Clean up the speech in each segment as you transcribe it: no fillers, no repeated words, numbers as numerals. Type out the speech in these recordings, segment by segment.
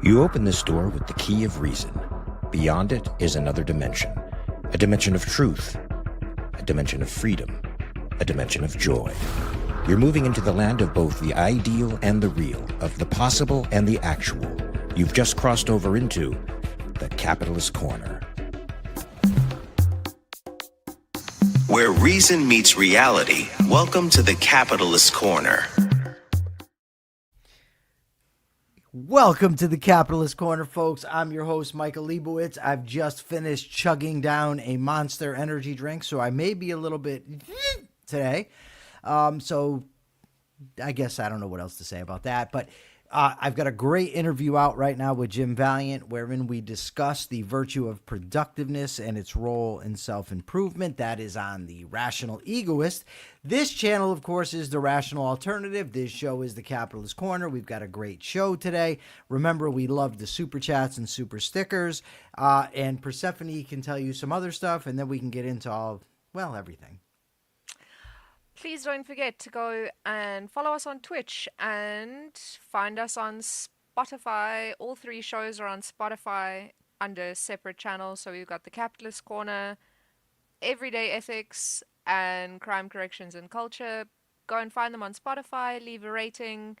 You open this door with the key of reason. Beyond it is another dimension. A dimension of truth. A dimension of freedom. A dimension of joy. You're moving into the land of both the ideal and the real, of the possible and the actual. You've just crossed over into the Capitalist Corner. Where reason meets reality, welcome to the Capitalist Corner. Welcome to the Capitalist Corner, folks. I'm your host, Michael Liebowitz. I've just finished chugging down a Monster energy drink, so I may be a little bit today. So I guess I don't know what else to say about that, but I've got a great interview out right now with Jim Valiant, wherein we discuss the virtue of productiveness and its role in self-improvement. That is on the Rational Egoist. This channel, of course, is the Rational Alternative. This show is the Capitalist Corner. We've got a great show today. Remember, we love the super chats and super stickers, and Persephone can tell you some other stuff, and then we can get into everything. Please don't forget to go and follow us on Twitch and find us on Spotify. All three shows are on Spotify under separate channels. So we've got the Capitalist Corner, Everyday Ethics, and Crime Corrections and Culture. Go and find them on Spotify, leave a rating.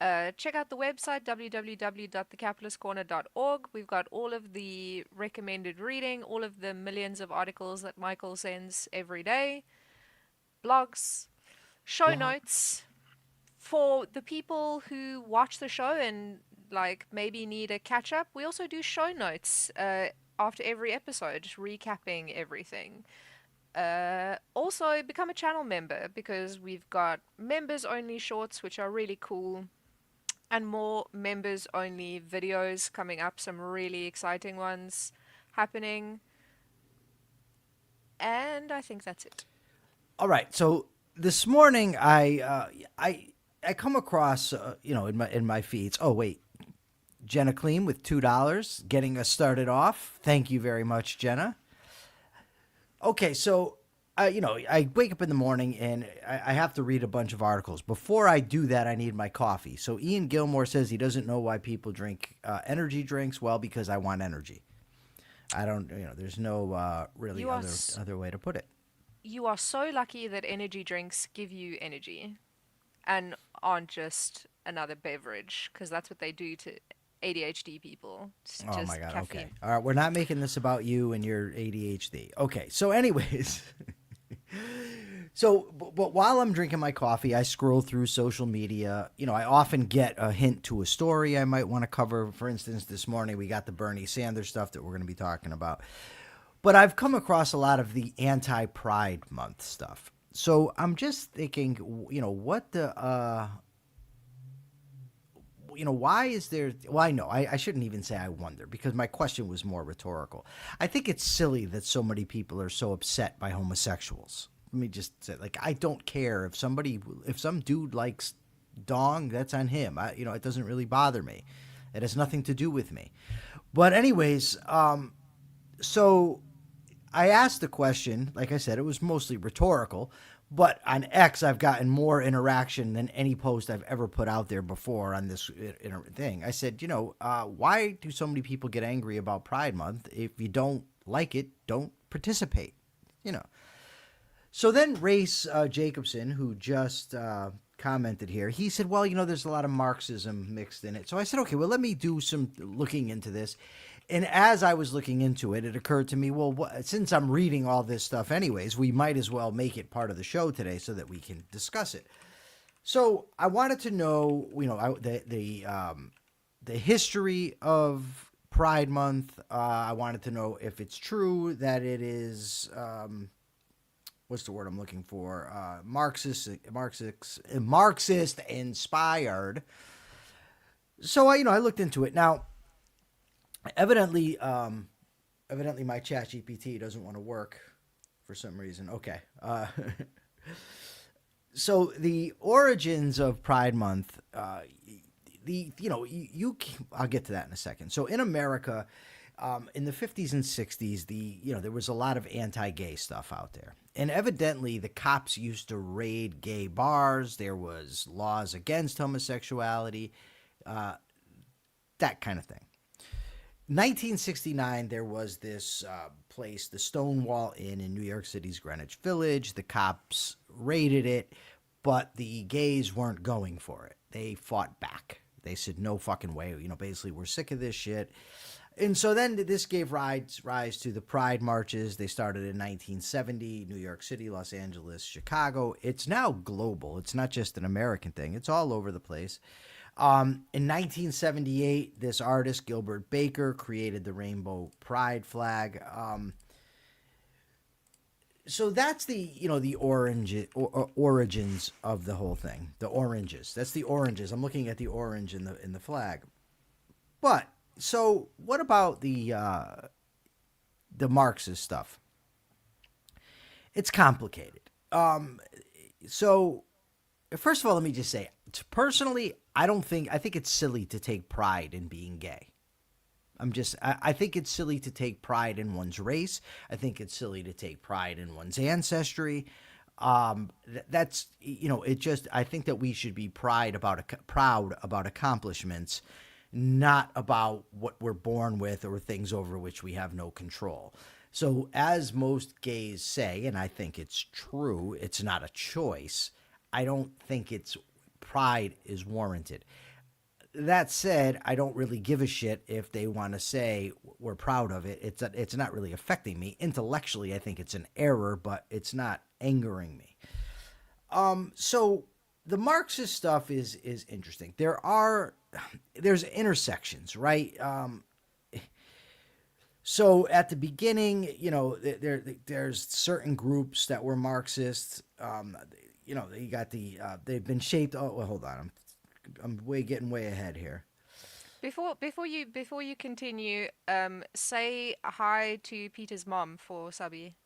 Check out the website, www.thecapitalistcorner.org. We've got all of the recommended reading, all of the millions of articles that Michael sends every day. Blogs, show notes for the people who watch the show and maybe need a catch up. We also do show notes after every episode, recapping everything. Also become a channel member, because we've got members only shorts, which are really cool, and more members only videos coming up, some really exciting ones happening. And I think that's it. All right, so this morning I come across in my feeds. Oh wait, Jenna Clean with $2 getting us started off. Thank you very much, Jenna. Okay, so I wake up in the morning and I have to read a bunch of articles. Before I do that, I need my coffee. So Ian Gilmore says he doesn't know why people drink energy drinks. Well, because I want energy. I don't. There's no really other way to put it. You are so lucky that energy drinks give you energy and aren't just another beverage, because that's what they do to ADHD people. It's oh just my God. caffeine. Okay. All right. We're not making this about you and your ADHD. Okay. So anyways, but while I'm drinking my coffee, I scroll through social media. I often get a hint to a story I might want to cover. For instance, this morning we got the Bernie Sanders stuff that we're going to be talking about. But I've come across a lot of the anti-Pride Month stuff. So I'm just thinking, what the, why is there, well, I know, I shouldn't even say I wonder, because my question was more rhetorical. I think it's silly that so many people are so upset by homosexuals. Let me just say, I don't care if some dude likes dong, that's on him. It doesn't really bother me. It has nothing to do with me. But anyways, so I asked the question, like I said, it was mostly rhetorical, but on X, I've gotten more interaction than any post I've ever put out there before on this thing. I said, why do so many people get angry about Pride Month? If you don't like it, don't participate, So then Race Jacobson, who just commented here, he said, well, there's a lot of Marxism mixed in it. So I said, okay, well, let me do some looking into this. And as I was looking into it, it occurred to me, well, since I'm reading all this stuff anyways, we might as well make it part of the show today so that we can discuss it. So I wanted to know, the history of Pride Month. I wanted to know if it's true that it is, what's the word I'm looking for? Marxist inspired. So I looked into it. Now, Evidently my ChatGPT doesn't want to work for some reason. Okay. So the origins of Pride Month, I'll get to that in a second. So in America, in the 50s and 60s, there was a lot of anti-gay stuff out there. And evidently the cops used to raid gay bars. There was laws against homosexuality. that kind of thing. 1969, there was this place, the Stonewall Inn in New York City's Greenwich Village. The cops raided it, but the gays weren't going for it. They fought back. They said, no fucking way. Basically, we're sick of this shit. And so then this gave rise to the Pride marches. They started in 1970, New York City, Los Angeles, Chicago. It's now global. It's not just an American thing. It's all over the place. In 1978, this artist, Gilbert Baker, created the rainbow pride flag. So that's the origins of the whole thing. The oranges. That's the oranges. I'm looking at the orange in the flag. But so what about the Marxist stuff? It's complicated. So first of all, let me just say, personally, I think it's silly to take pride in being gay. I think it's silly to take pride in one's race. I think it's silly to take pride in one's ancestry. I think that we should be proud about accomplishments, not about what we're born with or things over which we have no control. So as most gays say, and I think it's true, it's not a choice. I don't think pride is warranted. That said, I don't really give a shit if they want to say we're proud of it. It's not really affecting me. Intellectually, I think it's an error, but it's not angering me. So the Marxist stuff is interesting. There's intersections, right? So at the beginning, there's certain groups that were Marxists. You got they've been shaped. Oh, well, hold on. I'm getting way ahead here. Before you continue, say hi to Peter's mom for Sabi.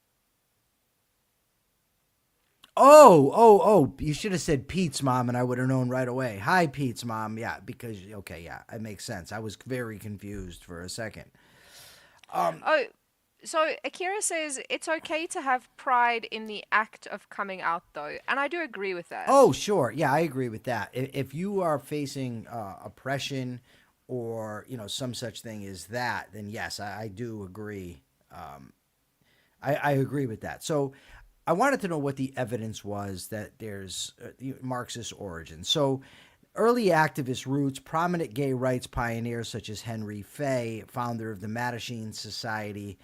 Oh! You should have said Pete's mom, and I would have known right away. Hi, Pete's mom. Yeah, because it makes sense. I was very confused for a second. So Akira says it's okay to have pride in the act of coming out, though, and I do agree with that. Oh, sure. Yeah, I agree with that. If you are facing oppression or some such thing as that, then yes, I do agree. I agree with that. So I wanted to know what the evidence was that there's Marxist origin. So early activist roots, prominent gay rights pioneers such as Henry Fay, founder of the Mattachine Society,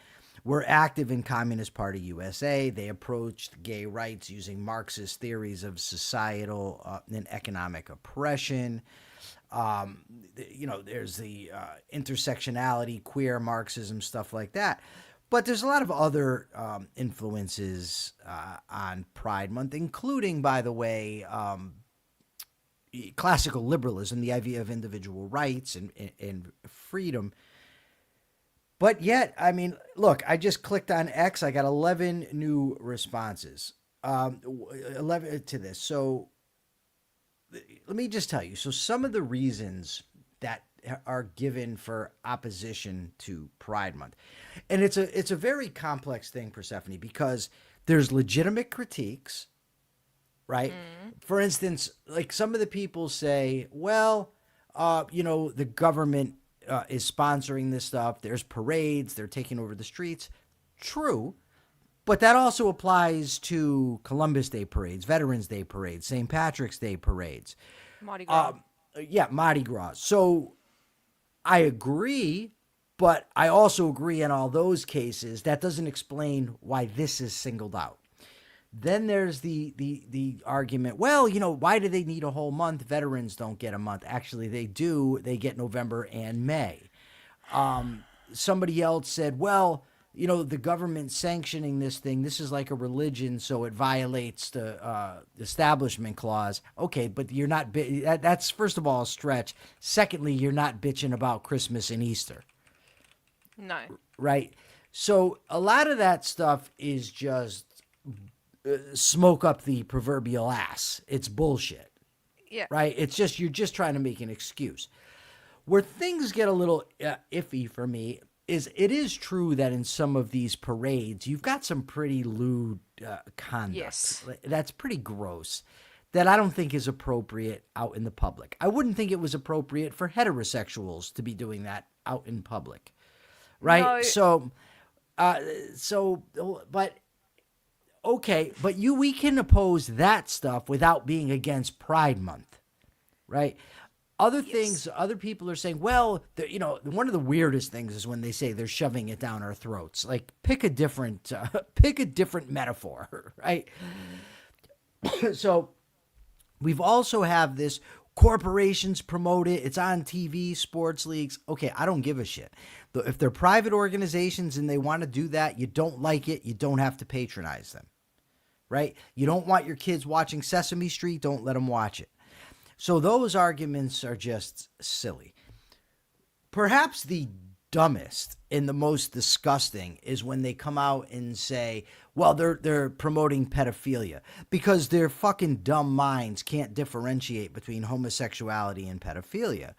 were active in Communist Party USA. They approached gay rights using Marxist theories of societal and economic oppression. There's the intersectionality, queer Marxism, stuff like that. But there's a lot of other influences on Pride Month, including, by the way, classical liberalism, the idea of individual rights and freedom. But yet, look, I just clicked on X. I got 11 new responses, 11 to this. So let me just tell you. So some of the reasons that are given for opposition to Pride Month, and it's a very complex thing, Persephone, because there's legitimate critiques, right? For instance, like some of the people say, well, the government is sponsoring this stuff. There's parades. They're taking over the streets. True. But that also applies to Columbus Day parades, Veterans Day parades, St. Patrick's Day parades. Mardi Gras. Mardi Gras. So I agree, but I also agree in all those cases that doesn't explain why this is singled out. Then there's the argument, well, why do they need a whole month? Veterans don't get a month. Actually, they do. They get November and May. Somebody else said, well, the government sanctioning this thing, this is like a religion, so it violates the Establishment Clause. Okay, but you're not that's, first of all, a stretch. Secondly, you're not bitching about Christmas and Easter. No. Right? So a lot of that stuff is just smoke up the proverbial ass. It's bullshit. Yeah. Right? It's just, you're just trying to make an excuse. Where things get a little iffy for me is it is true that in some of these parades, you've got some pretty lewd conduct. Yes. That's pretty gross. that I don't think is appropriate out in the public. I wouldn't think it was appropriate for heterosexuals to be doing that out in public, right? No. But okay, but we can oppose that stuff without being against Pride Month, right? Other things, other people are saying, well, one of the weirdest things is when they say they're shoving it down our throats. Like, pick a different metaphor, right? So we've also have this corporations promote it. It's on TV, sports leagues. Okay, I don't give a shit. If they're private organizations and they want to do that, you don't like it, you don't have to patronize them, right? You don't want your kids watching Sesame Street, don't let them watch it. So those arguments are just silly. Perhaps the dumbest and the most disgusting is when they come out and say, well, they're promoting pedophilia, because their fucking dumb minds can't differentiate between homosexuality and pedophilia.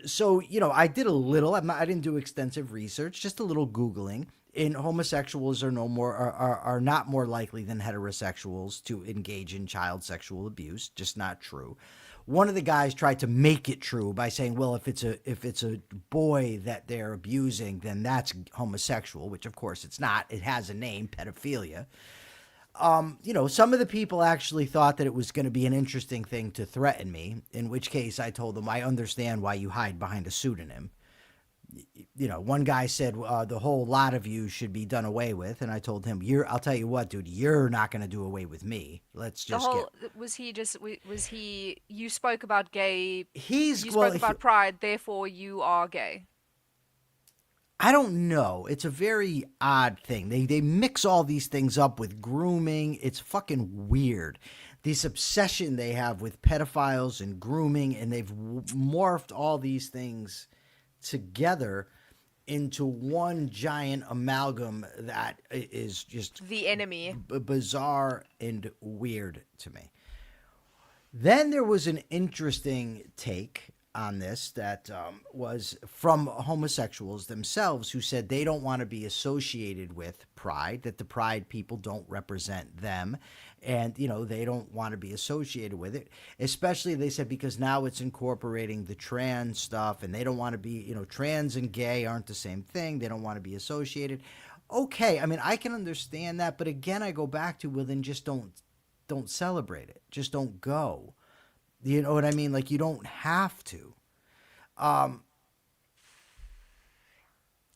So, I did a little, I didn't do extensive research, just a little Googling. And homosexuals are not more likely than heterosexuals to engage in child sexual abuse. Just not true. One of the guys tried to make it true by saying, well, if it's a boy that they're abusing, then that's homosexual, which of course it's not. It has a name, pedophilia. Some of the people actually thought that it was going to be an interesting thing to threaten me, in which case I told them, I understand why you hide behind a pseudonym. One guy said the whole lot of you should be done away with, and I told him, I'll tell you what, dude, you're not going to do away with me. Let's just you spoke about gay, about pride, therefore you are gay. I don't know. It's a very odd thing. They mix all these things up with grooming. It's fucking weird. This obsession they have with pedophiles and grooming, and they've morphed all these things together into one giant amalgam that is just the enemy. Bizarre and weird to me. Then there was an interesting take on this that was from homosexuals themselves, who said they don't want to be associated with Pride, that the Pride people don't represent them, and they don't want to be associated with it. Especially, they said, because now it's incorporating the trans stuff, and they don't want to be, trans and gay aren't the same thing. They don't want to be associated. Okay, I mean, I can understand that, but again, I go back to, well, then just don't celebrate it. Just don't go. You know what I mean? Like, you don't have to. I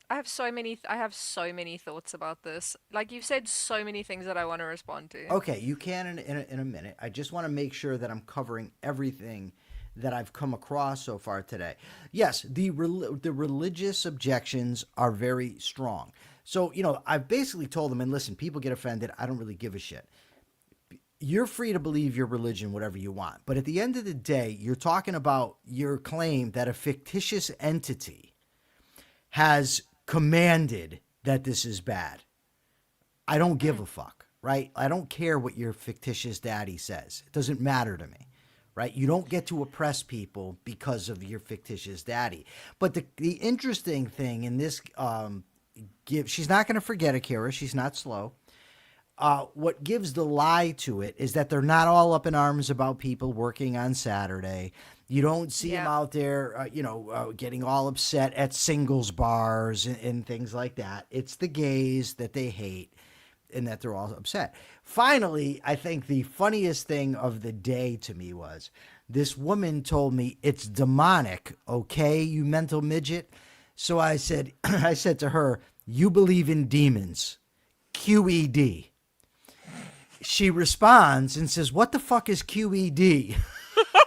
have so many thoughts about this. Like, you've said so many things that I want to respond to. Okay, you can in a minute. I just want to make sure that I'm covering everything that I've come across so far today. Yes, the religious objections are very strong. So, I've basically told them, and listen, people get offended. I don't really give a shit. You're free to believe your religion, whatever you want. But at the end of the day, you're talking about your claim that a fictitious entity has commanded that this is bad. I don't give a fuck, right? I don't care what your fictitious daddy says. It doesn't matter to me, right? You don't get to oppress people because of your fictitious daddy. But the interesting thing in this, she's not going to forget it, Kara. She's not slow. What gives the lie to it is that they're not all up in arms about people working on Saturday. You don't see them out there, getting all upset at singles bars and things like that. It's the gays that they hate and that they're all upset. Finally, I think the funniest thing of the day to me was this woman told me, it's demonic, okay, you mental midget? So I said to her, you believe in demons, QED. She responds and says, what the fuck is QED?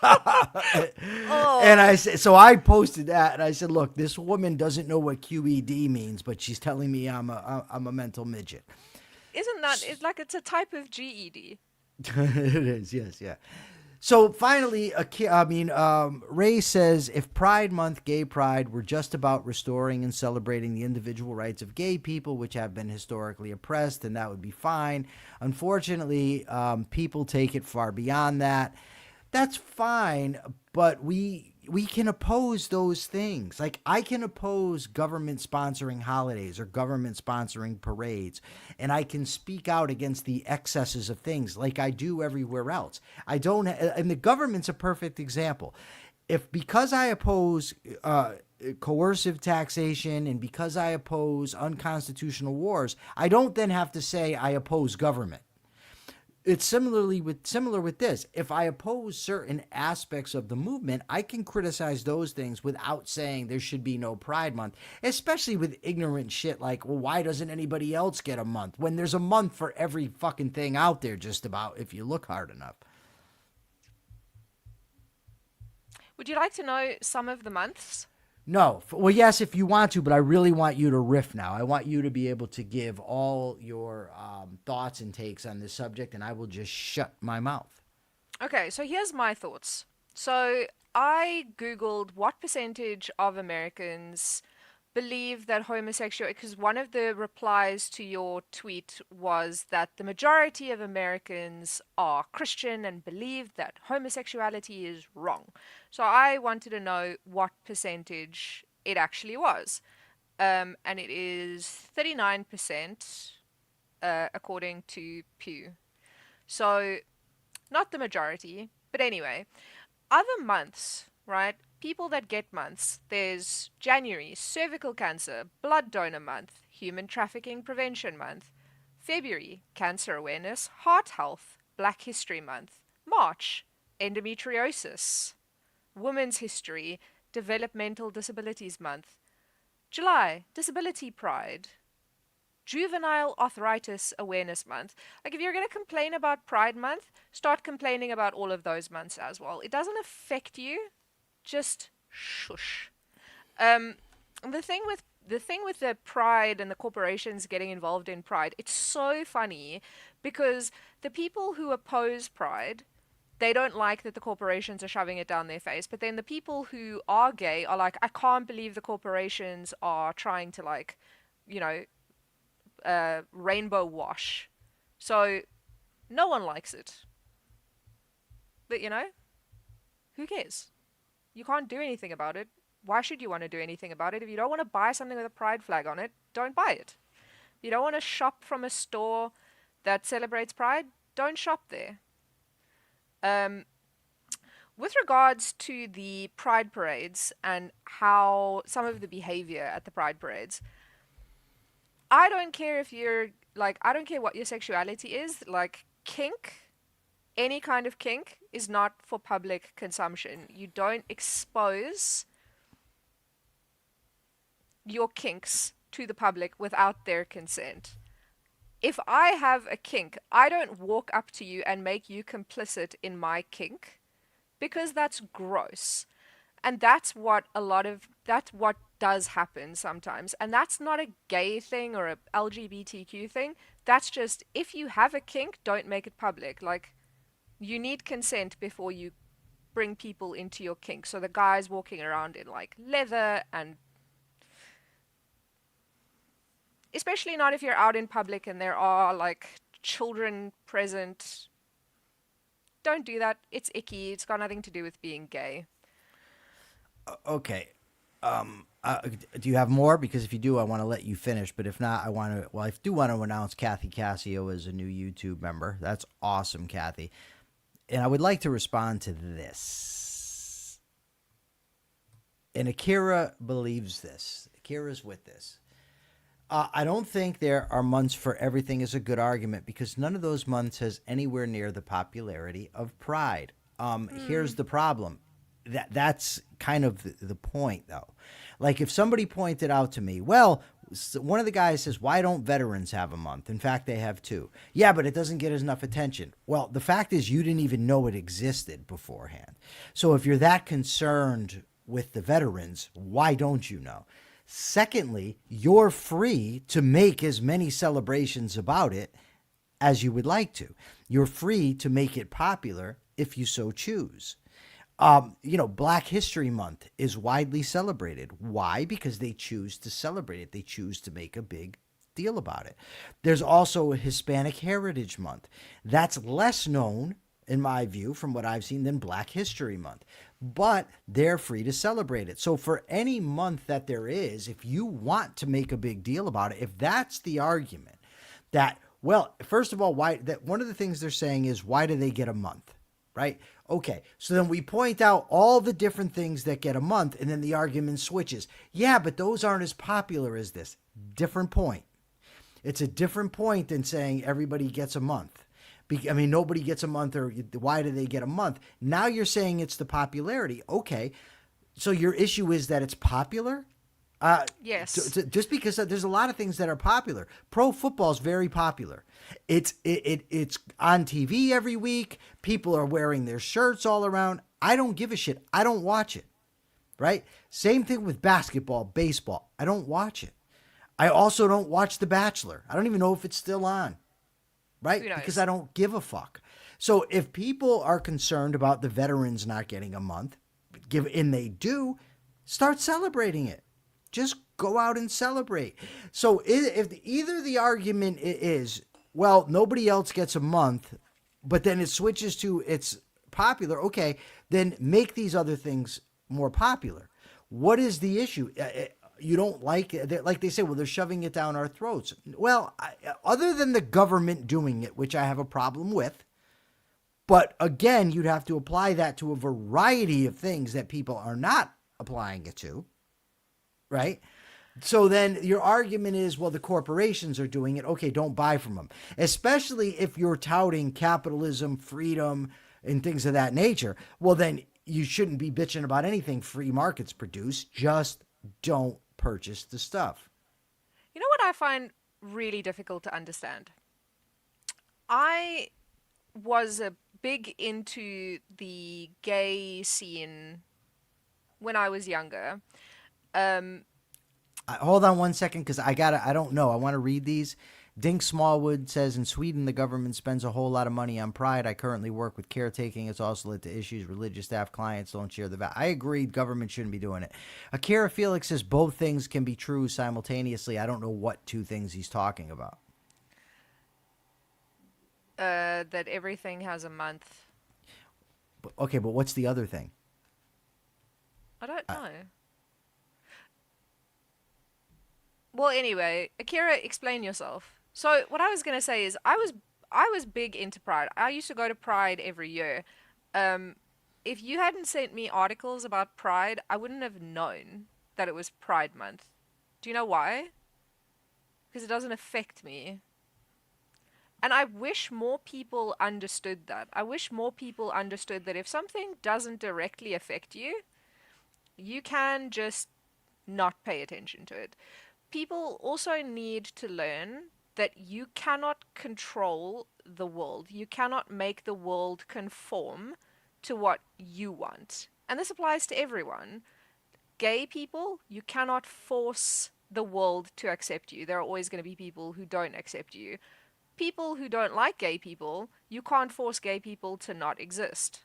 And I said, so I posted that and I said, look, this woman doesn't know what QED means, but she's telling me I'm a mental midget. Isn't that, it's a type of GED? It is, yes, yeah. So finally, Ray says, if Pride Month, Gay Pride, were just about restoring and celebrating the individual rights of gay people, which have been historically oppressed, then that would be fine. Unfortunately, people take it far beyond that. That's fine, but we we can oppose those things. Like, I can oppose government sponsoring holidays or government sponsoring parades, and I can speak out against the excesses of things like I do everywhere else. I don't, and the government's a perfect example. If because I oppose coercive taxation and because I oppose unconstitutional wars, I don't then have to say I oppose government. It's similar with this. If I oppose certain aspects of the movement, I can criticize those things without saying there should be no Pride Month, especially with ignorant shit like, well, why doesn't anybody else get a month? When there's a month for every fucking thing out there, just about, if you look hard enough. Would you like to know some of the months? No. Well, yes, if you want to, but I really want you to riff now. I want you to be able to give all your thoughts and takes on this subject, and I will just shut my mouth. Okay, so here's my thoughts. So I Googled what percentage of Americans believe that homosexuality, because one of the replies to your tweet was that the majority of Americans are Christian and believe that homosexuality is wrong. So I wanted to know what percentage it actually was. And it is 39%, according to Pew. So not the majority, but anyway, other months, right? People that get months, there's January, cervical cancer, blood donor month, human trafficking prevention month, February, cancer awareness, heart health, Black History Month, March, endometriosis, women's history, developmental disabilities month, July, disability pride, juvenile arthritis awareness month. Like, if you're going to complain about Pride Month, start complaining about all of those months as well. It doesn't affect you. Just shush. The thing with the Pride and the corporations getting involved in Pride, it's so funny because the people who oppose Pride, they don't like that the corporations are shoving it down their face. But then the people who are gay are like, I can't believe the corporations are trying to, like, you know, rainbow wash. So no one likes it. But, you know, who cares? You can't do anything about it. Why should you want to do anything about it? If you don't want to buy something with a pride flag on it, don't buy it. If you don't want to shop from a store that celebrates pride, don't shop there. With regards to the pride parades and how some of the behavior at the pride parades, I don't care if you're, like, I don't care what your sexuality is. Like, kink, any kind of kink is not for public consumption. You don't expose your kinks to the public without their consent. If I have a kink, I don't walk up to you and make you complicit in my kink, because that's gross. And that's what does happen sometimes. And that's not a gay thing or a LGBTQ thing. That's just, if you have a kink, don't make it public. Like, you need consent before you bring people into your kink. So the guys walking around in, like, leather, and especially not if you're out in public and there are, like, children present. Don't do that. It's icky. It's got nothing to do with being gay. Okay. Do you have more? Because if you do, I want to let you finish. But if not, I do want to announce Kathy Cassio as a new YouTube member. That's awesome, Kathy. And I would like to respond to this. And Akira believes this. Akira's with this. I don't think there are months for everything is a good argument, because none of those months has anywhere near the popularity of Pride. Here's the problem. That's kind of the point, though. Like, if somebody pointed out to me, well, one of the guys says, why don't veterans have a month? In fact, they have two. Yeah, but it doesn't get enough attention. Well, the fact is you didn't even know it existed beforehand. So if you're that concerned with the veterans, why don't you know? Secondly, you're free to make as many celebrations about it as you would like to. You're free to make it popular if you so choose. Black History Month is widely celebrated. Why? Because they choose to celebrate it. They choose to make a big deal about it. There's also a Hispanic Heritage Month. That's less known, in my view, from what I've seen, than Black History Month. But they're free to celebrate it. So for any month that there is, if you want to make a big deal about it, if that's the argument that, well, first of all, why that one of the things they're saying is, why do they get a month? Right? Okay. So then we point out all the different things that get a month, and then the argument switches. Yeah, but those aren't as popular as this. Different point. It's a different point than saying everybody gets a month. I mean, nobody gets a month, or why do they get a month? Now you're saying it's the popularity. Okay. So your issue is that it's popular? Yes. Just because there's a lot of things that are popular. Pro football is very popular. It's on TV every week. People are wearing their shirts all around. I don't give a shit. I don't watch it. Right? Same thing with basketball, baseball. I don't watch it. I also don't watch The Bachelor. I don't even know if it's still on. Right? Because I don't give a fuck. So if people are concerned about the veterans not getting a month, and they do, start celebrating it. Just go out and celebrate. So if either the argument is, well, nobody else gets a month, but then it switches to it's popular, okay, then make these other things more popular. What is the issue? You don't like it? Like they say, well, they're shoving it down our throats. Well, other than the government doing it, which I have a problem with, but again, you'd have to apply that to a variety of things that people are not applying it to. Right? So then your argument is, well, the corporations are doing it. Okay, don't buy from them. Especially if you're touting capitalism, freedom, and things of that nature. Well, then you shouldn't be bitching about anything free markets produce. Just don't purchase the stuff. You know what I find really difficult to understand? I was big into the gay scene when I was younger. Hold on one second, because I don't know. I want to read these. Dink Smallwood says, in Sweden, the government spends a whole lot of money on Pride. I currently work with caretaking. It's also led to issues. Religious staff clients don't share the value. I agree. Government shouldn't be doing it. Akira Felix says both things can be true simultaneously. I don't know what two things he's talking about. That everything has a month. Okay, but what's the other thing? I don't know. Well, anyway, Akira, explain yourself. So what I was going to say is I was big into Pride. I used to go to Pride every year. If you hadn't sent me articles about Pride, I wouldn't have known that it was Pride Month. Do you know why? Because it doesn't affect me. And I wish more people understood that. I wish more people understood that if something doesn't directly affect you, you can just not pay attention to it. People also need to learn that you cannot control the world. You cannot make the world conform to what you want. And this applies to everyone. Gay people, you cannot force the world to accept you. There are always going to be people who don't accept you. People who don't like gay people, you can't force gay people to not exist.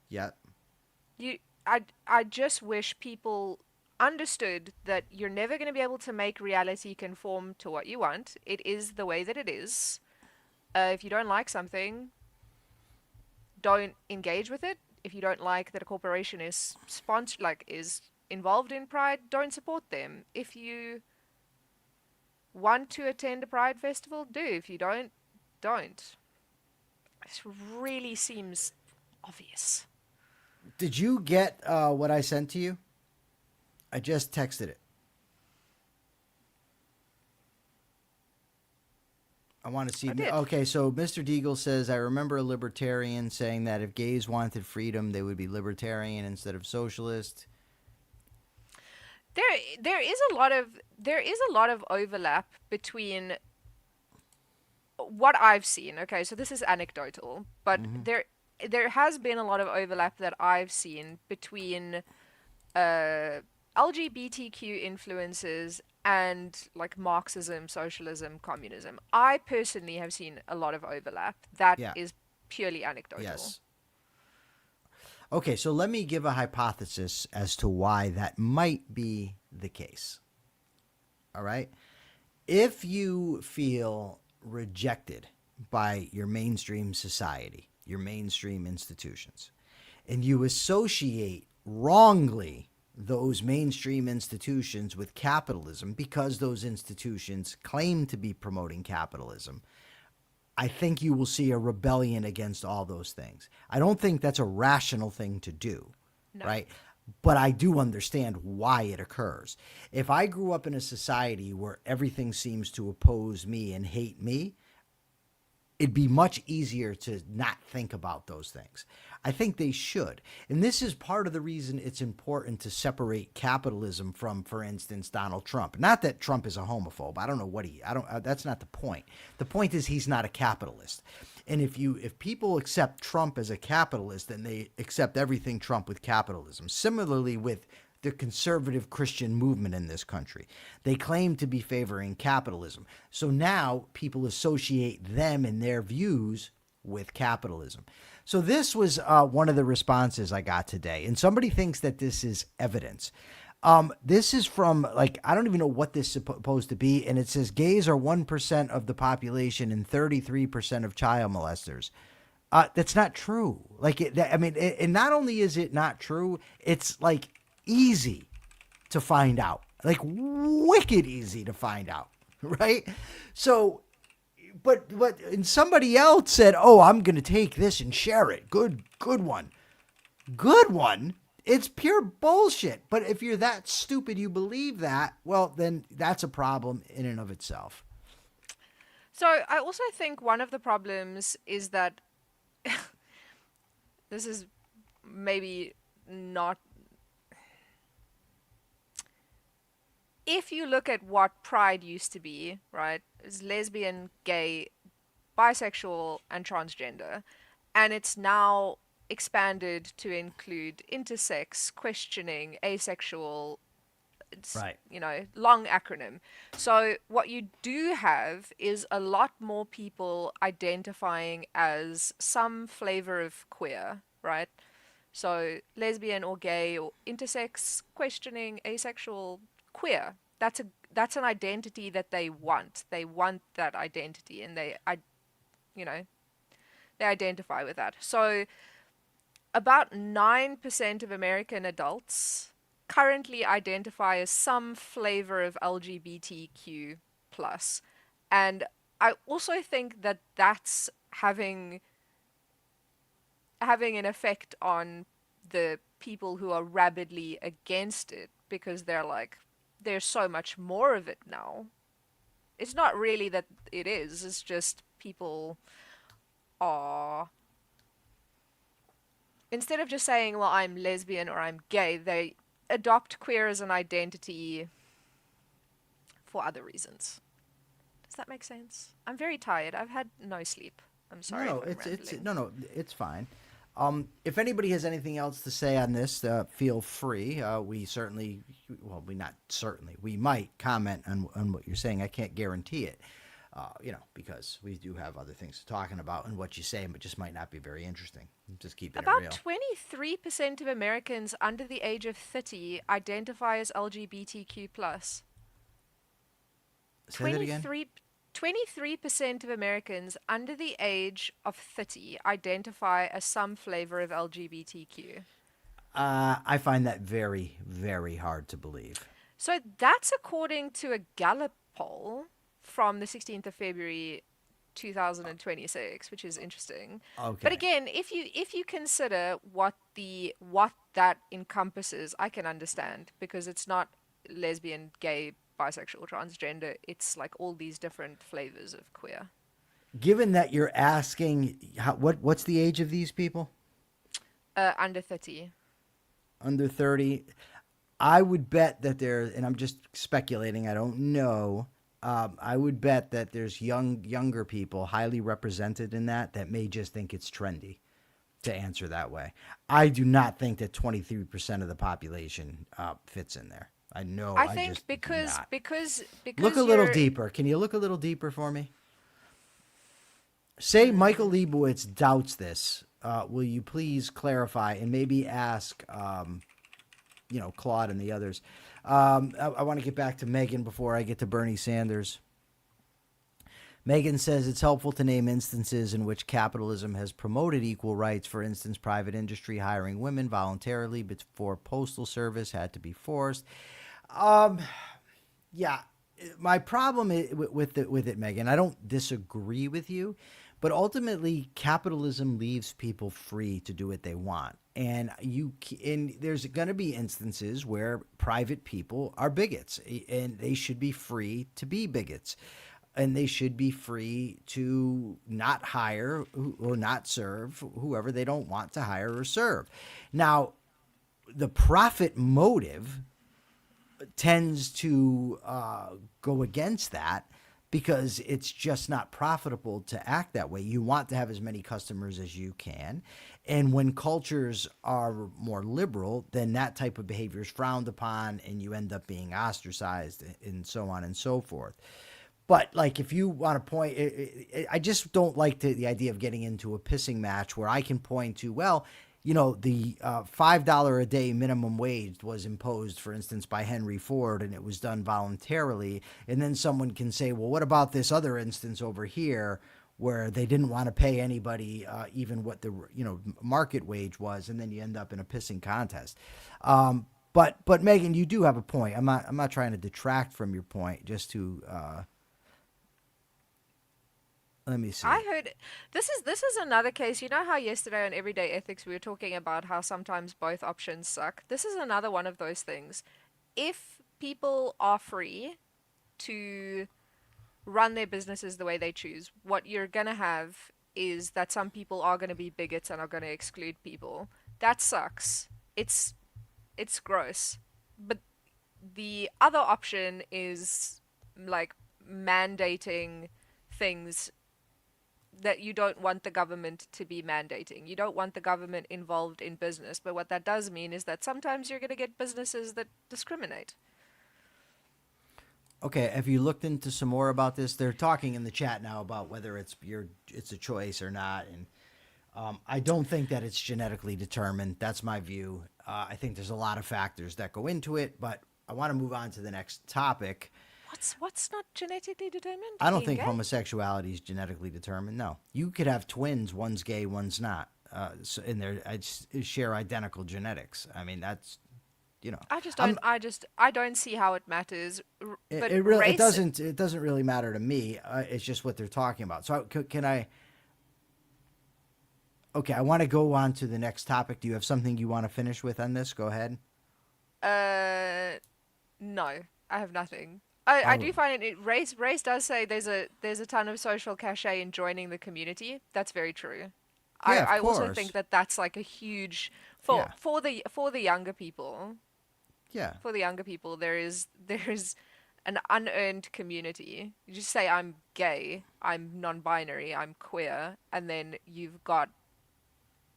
Yeah. I just wish people understood that you're never going to be able to make reality conform to what you want. It is the way that it is. If you don't like something, don't engage with it. If you don't like that a corporation is is involved in Pride, don't support them. If you want to attend a Pride festival, do. If you don't. This really seems obvious. Did you get what I sent to you? I just texted it. I want to see. Okay, so Mr. Deagle says, I remember a libertarian saying that if gays wanted freedom, they would be libertarian instead of socialist. There is a lot of overlap between what I've seen. Okay, so this is anecdotal, but there has been a lot of overlap that I've seen between LGBTQ influences and like Marxism, socialism, communism. I personally have seen a lot of overlap. That is purely anecdotal. Yes. Okay, so let me give a hypothesis as to why that might be the case. All right? If you feel rejected by your mainstream society, your mainstream institutions, and you associate wrongly those mainstream institutions with capitalism because those institutions claim to be promoting capitalism, I think you will see a rebellion against all those things. I don't think that's a rational thing to do, right? But I do understand why it occurs. If I grew up in a society where everything seems to oppose me and hate me, it'd be much easier to not think about those things. I think they should. And this is part of the reason it's important to separate capitalism from, for instance, Donald Trump. Not that Trump is a homophobe. I don't know what that's not the point. The point is he's not a capitalist. And if people accept Trump as a capitalist, then they accept everything Trump with capitalism. Similarly with the conservative Christian movement in this country. They claim to be favoring capitalism. So now people associate them and their views with capitalism. So this was one of the responses I got today. And somebody thinks that this is evidence. This is from, I don't even know what this is supposed to be. And it says gays are 1% of the population and 33% of child molesters. That's not true. And not only is it not true, it's easy to find out, wicked easy to find out, right? So, but and somebody else said, "Oh, I'm going to take this and share it." Good one. It's pure bullshit. But if you're that stupid, you believe that, well, then that's a problem in and of itself. So I also think one of the problems is that this is maybe not. If you look at what Pride used to be, right, it's lesbian, gay, bisexual, and transgender, and it's now expanded to include intersex, questioning, asexual, it's, right, long acronym. So what you do have is a lot more people identifying as some flavor of queer, right? So lesbian or gay or intersex, questioning, asexual, queer. That's an identity that they want. They want that identity, and they identify with that. So about 9% of American adults currently identify as some flavor of LGBTQ plus, and I also think that that's having an effect on the people who are rabidly against it, because they're like, there's so much more of it now. It's not really that it is, it's just people are, instead of just saying, well, I'm lesbian or I'm gay, they adopt queer as an identity for other reasons. Does that make sense? I'm very tired. I've had no sleep. I'm sorry. No, it's fine. If anybody has anything else to say on this, feel free. We might comment on what you're saying. I can't guarantee it, because we do have other things to talking about, and what you say, but just might not be very interesting. Just keeping it real. About 23% of Americans under the age of 30 identify as LGBTQ plus. Say that again? 23% of Americans under the age of 30 identify as some flavor of LGBTQ. I find that very, very hard to believe. So that's according to a Gallup poll from the 16th of February 2026, which is interesting. Okay. But again, if you consider what that encompasses, I can understand, because it's not lesbian, gay, bisexual, transgender, it's like all these different flavors of queer. Given that you're asking, what's the age of these people? Under 30. Under 30. I would bet that and I'm just speculating, I don't know, I would bet that there's younger people highly represented in that may just think it's trendy to answer that way. I do not think that 23% of the population fits in there. I know. I think because look a little deeper. Can you look a little deeper for me? Say Michael Liebowitz doubts this. Will you please clarify and maybe ask, Claude and the others. I want to get back to Megan before I get to Bernie Sanders. Megan says it's helpful to name instances in which capitalism has promoted equal rights. For instance, private industry hiring women voluntarily before postal service had to be forced. Yeah, my problem with it, Megan, I don't disagree with you, but ultimately capitalism leaves people free to do what they want. And there's going to be instances where private people are bigots, and they should be free to be bigots. And they should be free to not hire or not serve whoever they don't want to hire or serve. Now, the profit motive tends to go against that because it's just not profitable to act that way. You want to have as many customers as you can. And when cultures are more liberal, then that type of behavior is frowned upon and you end up being ostracized and so on and so forth. But like, if you want to point, I just don't like the idea of getting into a pissing match where I can point to, well, you know, the $5 a day minimum wage was imposed, for instance, by Henry Ford, and it was done voluntarily. And then someone can say, well, what about this other instance over here where they didn't want to pay anybody even what the market wage was, and then you end up in a pissing contest. But Megan, you do have a point. I'm not trying to detract from your point, just to. Let me see. I heard this is another case. You know how yesterday on Everyday Ethics we were talking about how sometimes both options suck? This is another one of those things. If people are free to run their businesses the way they choose, what you're going to have is that some people are going to be bigots and are going to exclude people. That sucks. It's gross. But the other option is like mandating things that you don't want the government to be mandating. You don't want the government involved in business. But what that does mean is that sometimes you're going to get businesses that discriminate. Okay, have you looked into some more about this? They're talking in the chat now about whether it's a choice or not. And I don't think that it's genetically determined. That's my view. I think there's a lot of factors that go into it. But I want to move on to the next topic. What's not genetically determined? I don't Being think gay? homosexuality is genetically determined. No, you could have twins. One's gay, one's not. And they share identical genetics. I mean, that's, I don't see how it matters. But it doesn't really matter to me. It's just what they're talking about. So can I? Okay, I want to go on to the next topic. Do you have something you want to finish with on this? Go ahead. No, I have nothing. I do find race does say there's a ton of social cachet in joining the community. That's very true. Yeah, I of also course. think that's like a huge for the younger people. Yeah. For the younger people, there is an unearned community. You just say I'm gay, I'm non-binary, I'm queer, and then you've got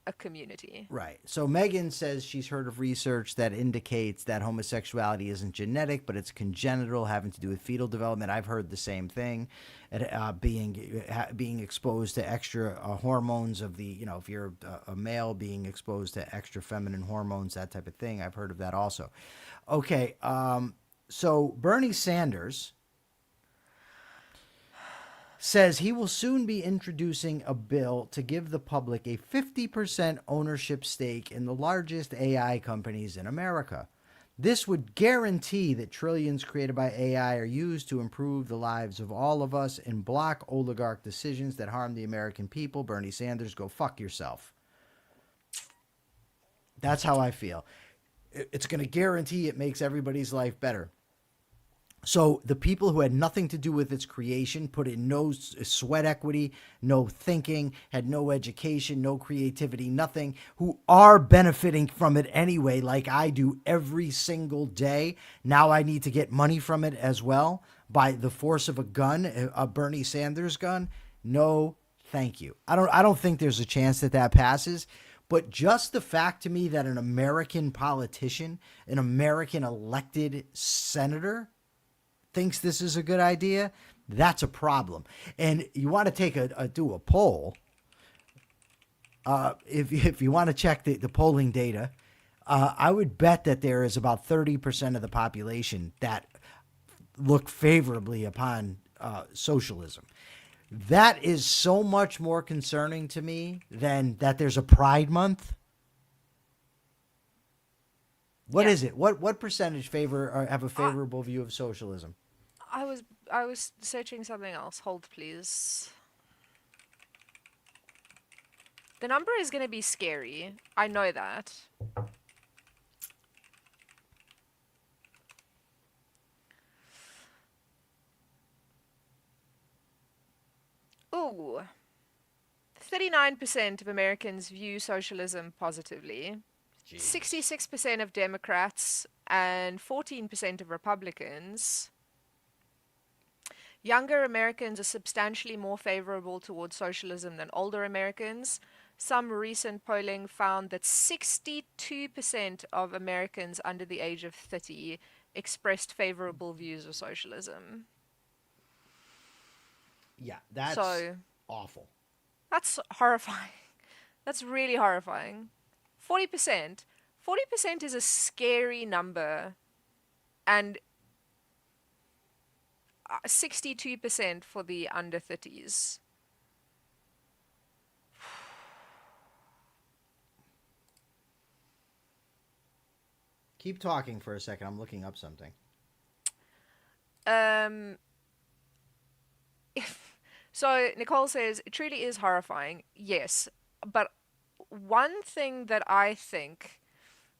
a community. Right. So Megan says she's heard of research that indicates that homosexuality isn't genetic, but it's congenital, having to do with fetal development. I've heard the same thing. Being exposed to extra hormones of the, if you're a male, being exposed to extra feminine hormones, that type of thing. I've heard of that also. Okay. So Bernie Sanders says he will soon be introducing a bill to give the public a 50% ownership stake in the largest AI companies in America. This would guarantee that trillions created by AI are used to improve the lives of all of us and block oligarch decisions that harm the American people. Bernie Sanders, go fuck yourself. That's how I feel. It's going to guarantee it makes everybody's life better. So the people who had nothing to do with its creation, put in no sweat equity, no thinking, had no education, no creativity, nothing, who are benefiting from it anyway, like I do every single day. Now I need to get money from it as well by the force of a gun, a Bernie Sanders gun. No, thank you. I don't think there's a chance that passes. But just the fact to me that an American politician, an American elected senator, thinks this is a good idea, that's a problem. And you want to do a poll. If you want to check the polling data, I would bet that there is about 30% of the population that look favorably upon socialism. That is so much more concerning to me than that there's a Pride Month. What Yeah. is it? What percentage favor or have a favorable view of socialism? I was searching something else. Hold, please. The number is going to be scary. I know that. Ooh. 39% of Americans view socialism positively. 66% of Democrats and 14% of Republicans. Younger Americans are substantially more favorable towards socialism than older Americans. Some recent polling found that 62% of Americans under the age of 30 expressed favorable views of socialism. Yeah, that's So awful. that's horrifying. That's really horrifying. 40%. 40% is a scary number. And 62% for the under 30s. Keep talking for a second. I'm looking up something. Um, so Nicole says, it truly is horrifying. Yes. But one thing that I think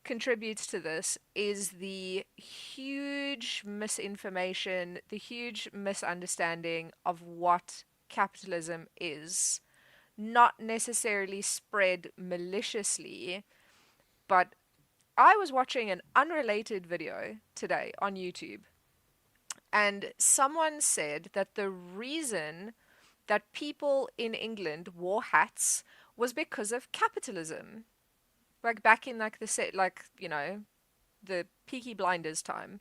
contributes to this is the huge misinformation, the huge misunderstanding of what capitalism is. Not necessarily spread maliciously, but I was watching an unrelated video today on YouTube, and someone said that the reason that people in England wore hats was because of capitalism. Like back in like the set, like, you know, the Peaky Blinders time.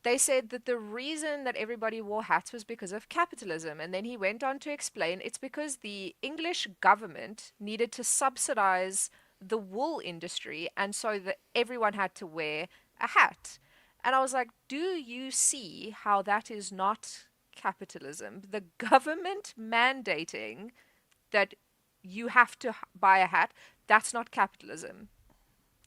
They said that the reason that everybody wore hats was because of capitalism. And then he went on to explain it's because the English government needed to subsidize the wool industry, and so that everyone had to wear a hat. And I was like, do you see how that is not capitalism? The government mandating that you have to buy a hat, that's not capitalism.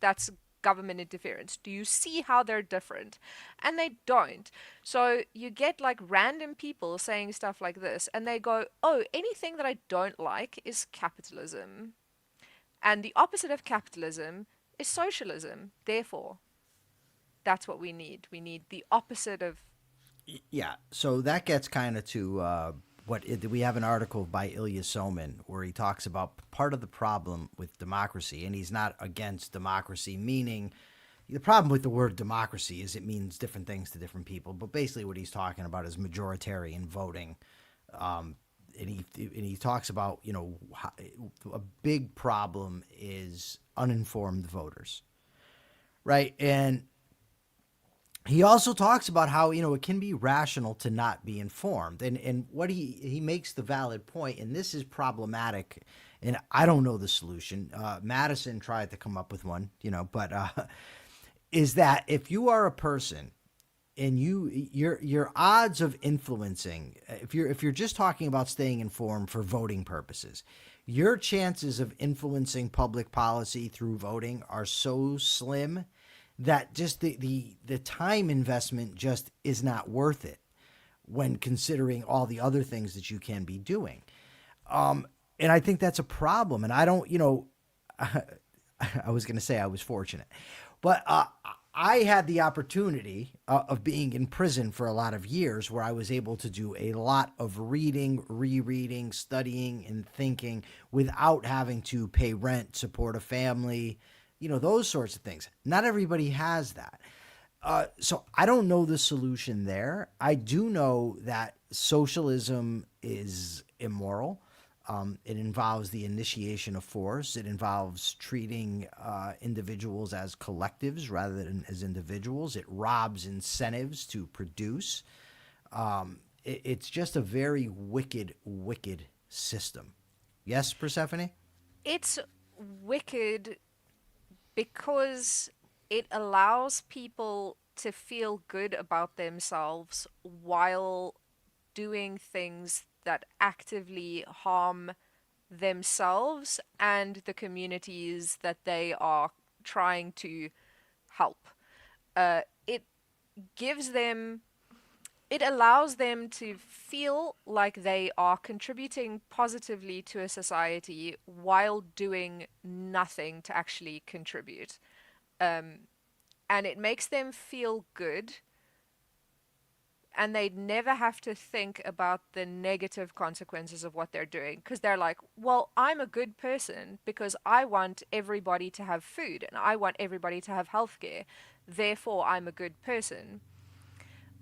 That's government interference. Do you see how they're different? And they don't. So you get like random people saying stuff like this, and they go, oh, anything that I don't like is capitalism. And the opposite of capitalism is socialism. Therefore, that's what we need. We need the opposite of. Yeah, so that gets kind of to we have an article by Ilya Somin where he talks about part of the problem with democracy, and he's not against democracy, meaning the problem with the word democracy is it means different things to different people. But basically, what he's talking about is majoritarian voting, and he talks about how, a big problem is uninformed voters, right? And he also talks about how it can be rational to not be informed, and what he makes the valid point, and this is problematic, and I don't know the solution. Madison tried to come up with one, but is that if you are a person and your odds of influencing, if you're just talking about staying informed for voting purposes, your chances of influencing public policy through voting are so slim that just the time investment just is not worth it when considering all the other things that you can be doing. And I think that's a problem. And I don't, I was going to say I was fortunate, but I had the opportunity of being in prison for a lot of years where I was able to do a lot of reading, rereading, studying, and thinking without having to pay rent, support a family, those sorts of things. Not everybody has that. So I don't know the solution there. I do know that socialism is immoral. It involves the initiation of force. It involves treating individuals as collectives rather than as individuals. It robs incentives to produce. It's just a very wicked, wicked system. Yes, Persephone? It's wicked because it allows people to feel good about themselves while doing things that actively harm themselves and the communities that they are trying to help. It gives them, it allows them to feel like they are contributing positively to a society while doing nothing to actually contribute. And it makes them feel good, and they never have to think about the negative consequences of what they're doing, because they're like, well, I'm a good person because I want everybody to have food and I want everybody to have healthcare, therefore I'm a good person.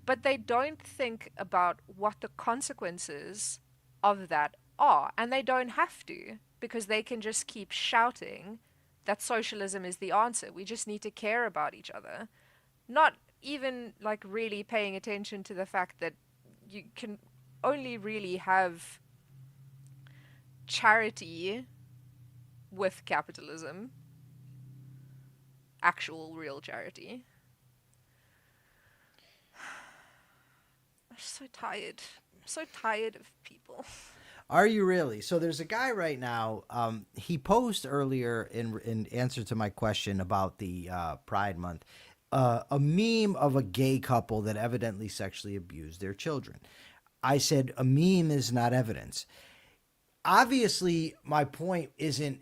But they don't think about what the consequences of that are, and they don't have to, because they can just keep shouting that socialism is the answer. We just need to care about each other. Not even like really paying attention to the fact that you can only really have charity with capitalism, actual real charity. I'm so tired. I'm so tired of people. Are you really? So there's a guy right now. He posed earlier in answer to my question about the Pride Month, a meme of a gay couple that evidently sexually abused their children. I said a meme is not evidence. Obviously, my point isn't.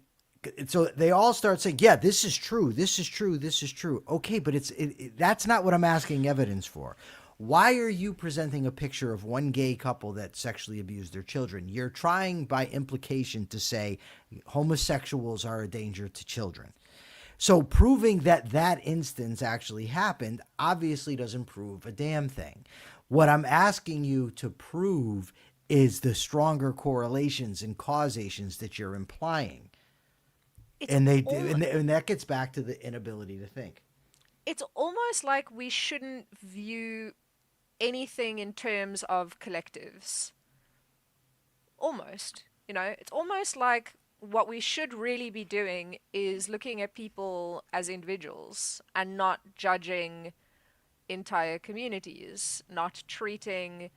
So they all start saying, "Yeah, this is true. This is true. This is true." Okay, but that's not what I'm asking evidence for. Why are you presenting a picture of one gay couple that sexually abused their children? You're trying by implication to say homosexuals are a danger to children. So proving that that instance actually happened obviously doesn't prove a damn thing. What I'm asking you to prove is the stronger correlations and causations that you're implying. And that gets back to the inability to think. It's almost like we shouldn't view anything in terms of collectives. Almost. It's almost like what we should really be doing is looking at people as individuals and not judging entire communities, not treating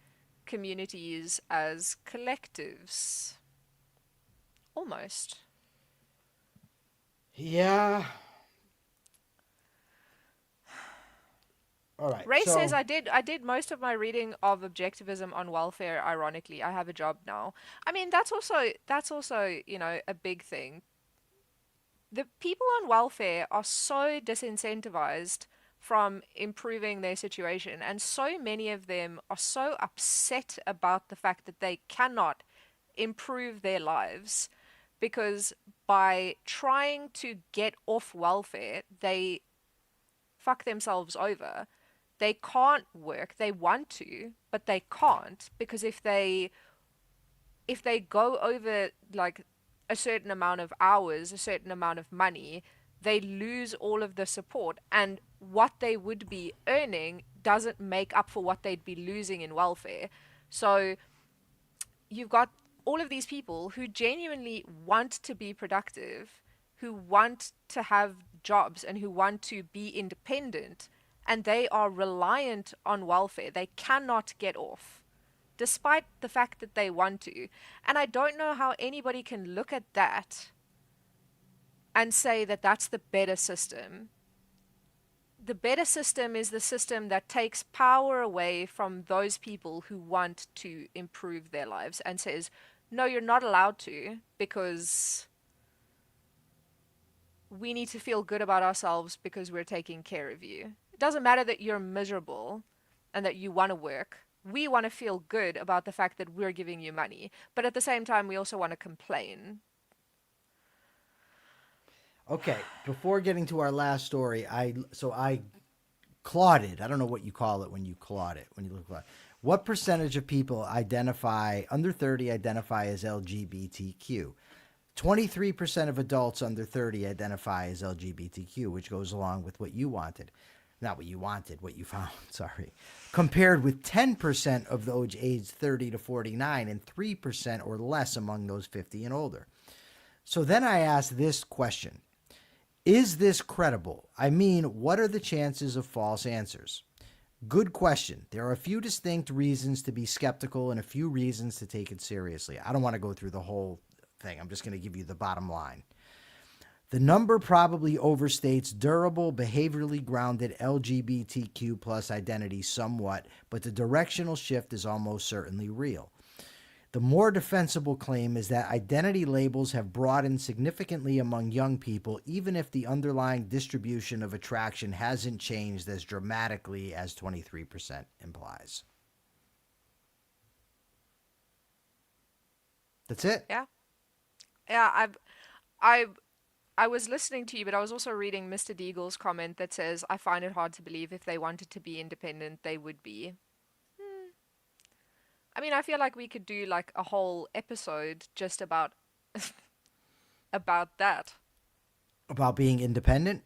communities as collectives. Almost. Yeah. All right. Ray says I did most of my reading of objectivism on welfare. Ironically, I have a job now. I mean, that's also a big thing. The people on welfare are so disincentivized from improving their situation, and so many of them are so upset about the fact that they cannot improve their lives, because by trying to get off welfare, they fuck themselves over. They can't work. They want to, but they can't, because if they go over like a certain amount of hours, a certain amount of money, they lose all of the support, and what they would be earning doesn't make up for what they'd be losing in welfare. So you've got all of these people who genuinely want to be productive, who want to have jobs, and who want to be independent, and they are reliant on welfare. They cannot get off, despite the fact that they want to. And I don't know how anybody can look at that and say that that's the better system. The better system is the system that takes power away from those people who want to improve their lives and says, no, you're not allowed to, because we need to feel good about ourselves because we're taking care of you. It doesn't matter that you're miserable and that you want to work. We want to feel good about the fact that we're giving you money. But at the same time, we also want to complain. Okay, before getting to our last story, I clauded. I don't know what you call it when you claud it, when you look at it. What percentage of people under 30 identify as LGBTQ? 23% of adults under 30 identify as LGBTQ, which goes along with what you wanted. Not what you wanted, what you found, sorry. Compared with 10% of those aged 30 to 49 and 3% or less among those 50 and older. So then I asked this question. Is this credible? I mean, what are the chances of false answers? Good question. There are a few distinct reasons to be skeptical and a few reasons to take it seriously. I don't want to go through the whole thing. I'm just going to give you the bottom line. The number probably overstates durable, behaviorally grounded LGBTQ plus identity somewhat, but the directional shift is almost certainly real. The more defensible claim is that identity labels have broadened significantly among young people, even if the underlying distribution of attraction hasn't changed as dramatically as 23% implies. That's it. Yeah. Yeah, I was listening to you, but I was also reading Mr. Deagle's comment that says, I find it hard to believe if they wanted to be independent, they would be. I mean, I feel like we could do like a whole episode just about about that. About being independent?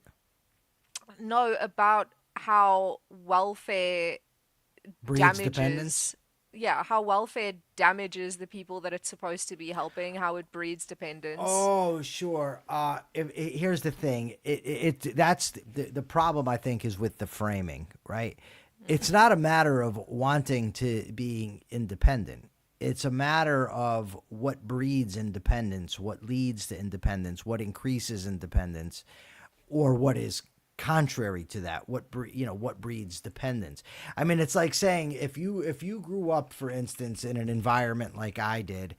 No, about how welfare Breeds damages. dependence? Yeah, how welfare damages the people that it's supposed to be helping, how it breeds dependence. Oh, sure. Here's the thing. That's the problem, I think, is with the framing, right? It's not a matter of wanting to be independent. It's a matter of what breeds independence, what leads to independence, what increases independence, or what is contrary to that. What breeds dependence. I mean, it's like saying if you grew up, for instance, in an environment like I did,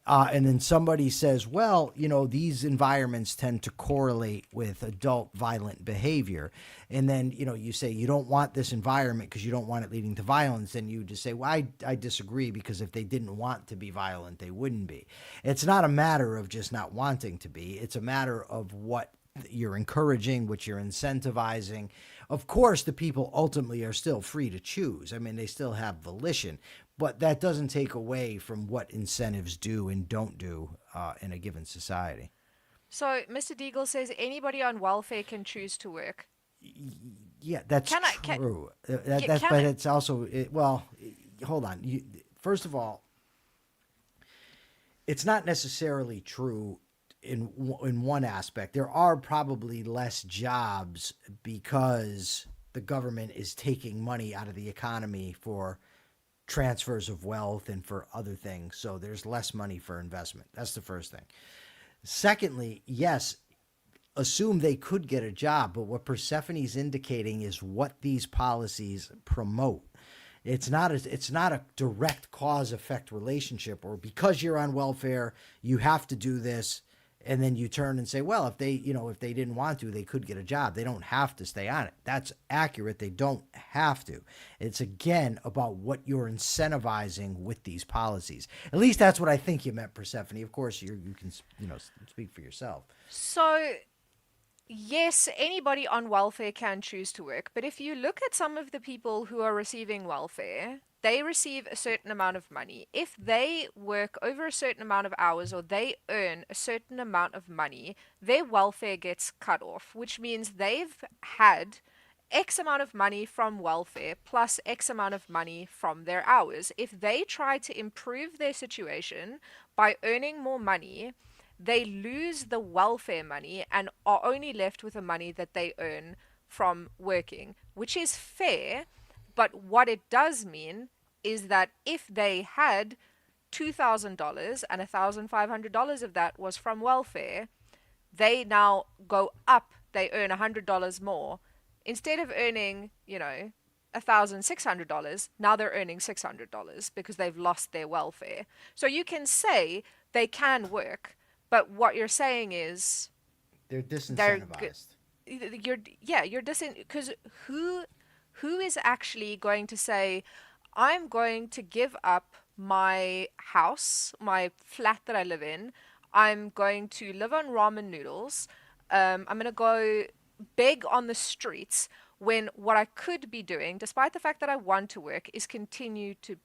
and then somebody says, well, these environments tend to correlate with adult violent behavior. And then, you say you don't want this environment because you don't want it leading to violence. And you just say, well, I disagree, because if they didn't want to be violent, they wouldn't be. It's not a matter of just not wanting to be. It's a matter of what you're encouraging, what you're incentivizing. Of course, the people ultimately are still free to choose. I mean, they still have volition. But that doesn't take away from what incentives do and don't do in a given society. So Mr. Deagle says anybody on welfare can choose to work. Yeah, that's true. But it's also, hold on. First of all, it's not necessarily true in one aspect. There are probably less jobs because the government is taking money out of the economy for transfers of wealth and for other things. So there's less money for investment. That's the first thing. Secondly, yes, assume they could get a job, but what Persephone's indicating is what these policies promote. It's not a direct cause-effect relationship, or because you're on welfare, you have to do this. And then you turn and say, well, if they didn't want to, they could get a job. They don't have to stay on it. That's accurate. They don't have to. It's, again, about what you're incentivizing with these policies. At least that's what I think you meant, Persephone. Of course, you can speak for yourself. So, yes, anybody on welfare can choose to work. But if you look at some of the people who are receiving welfare, they receive a certain amount of money. If they work over a certain amount of hours, or they earn a certain amount of money, their welfare gets cut off, which means they've had X amount of money from welfare plus X amount of money from their hours. If they try to improve their situation by earning more money, they lose the welfare money and are only left with the money that they earn from working, which is fair. But what it does mean is that if they had $2,000 and $1,500 of that was from welfare, they now go up. They earn $100 more. Instead of earning, $1,600, now they're earning $600 because they've lost their welfare. So you can say they can work, but what you're saying is they're disincentivized. You're because who is actually going to say, I'm going to give up my house, my flat that I live in. I'm going to live on ramen noodles. I'm going to go beg on the streets, when what I could be doing, despite the fact that I want to work, is continue to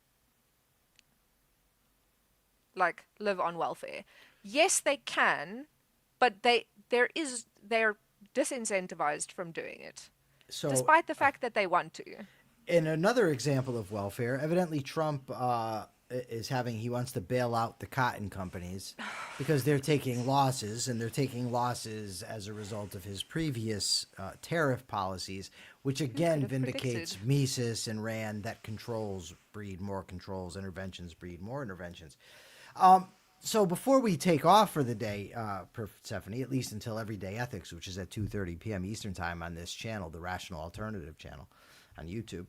live on welfare. Yes, they can, but they're disincentivized from doing it. So, despite the fact that they want to. In another example of welfare, evidently Trump he wants to bail out the cotton companies because they're taking losses, and they're taking losses as a result of his previous tariff policies, which again vindicates Mises and Rand that controls breed more controls, interventions breed more interventions. So before we take off for the day, Persephone, at least until Everyday Ethics, which is at 2:30 p.m. Eastern Time on this channel, the Rational Alternative channel on YouTube,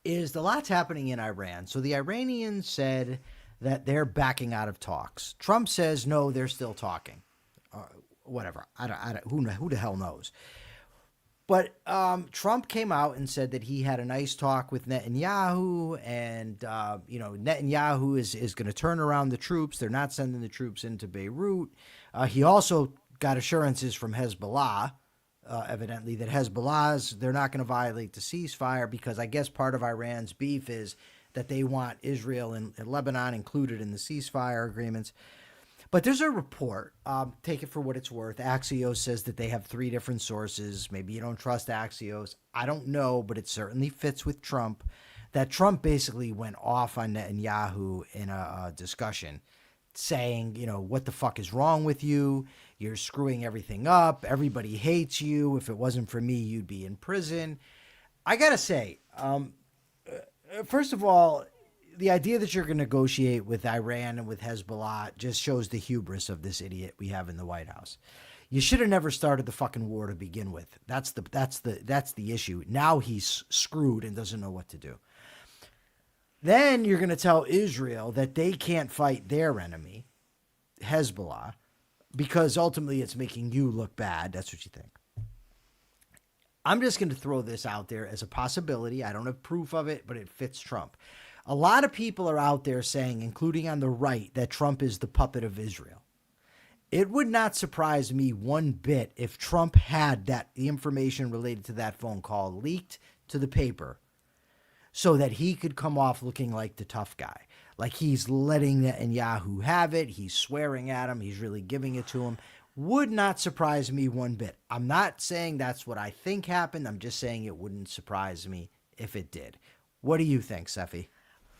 is the lots happening in Iran. So the Iranians said that they're backing out of talks. Trump says, no, they're still talking. Whatever. Who the hell knows? But Trump came out and said that he had a nice talk with Netanyahu, and Netanyahu is going to turn around the troops. They're not sending the troops into Beirut. He also got assurances from Hezbollah, evidently, that they're not going to violate the ceasefire, because I guess part of Iran's beef is that they want Israel and Lebanon included in the ceasefire agreements. But there's a report, take it for what it's worth. Axios says that they have 3 different sources. Maybe you don't trust Axios. I don't know, but it certainly fits with Trump, that Trump basically went off on Netanyahu in a discussion, saying, what the fuck is wrong with you? You're screwing everything up. Everybody hates you. If it wasn't for me, you'd be in prison. I got to say, first of all, the idea that you're going to negotiate with Iran and with Hezbollah just shows the hubris of this idiot we have in the White House. You should have never started the fucking war to begin with. That's the issue. Now he's screwed and doesn't know what to do. Then you're going to tell Israel that they can't fight their enemy, Hezbollah, because ultimately it's making you look bad. That's what you think. I'm just going to throw this out there as a possibility. I don't have proof of it, but it fits Trump. A lot of people are out there saying, including on the right, that Trump is the puppet of Israel. It would not surprise me one bit if Trump had the information related to that phone call leaked to the paper so that he could come off looking like the tough guy. Like he's letting Netanyahu have it. He's swearing at him. He's really giving it to him. Would not surprise me one bit. I'm not saying that's what I think happened. I'm just saying it wouldn't surprise me if it did. What do you think, Sephi?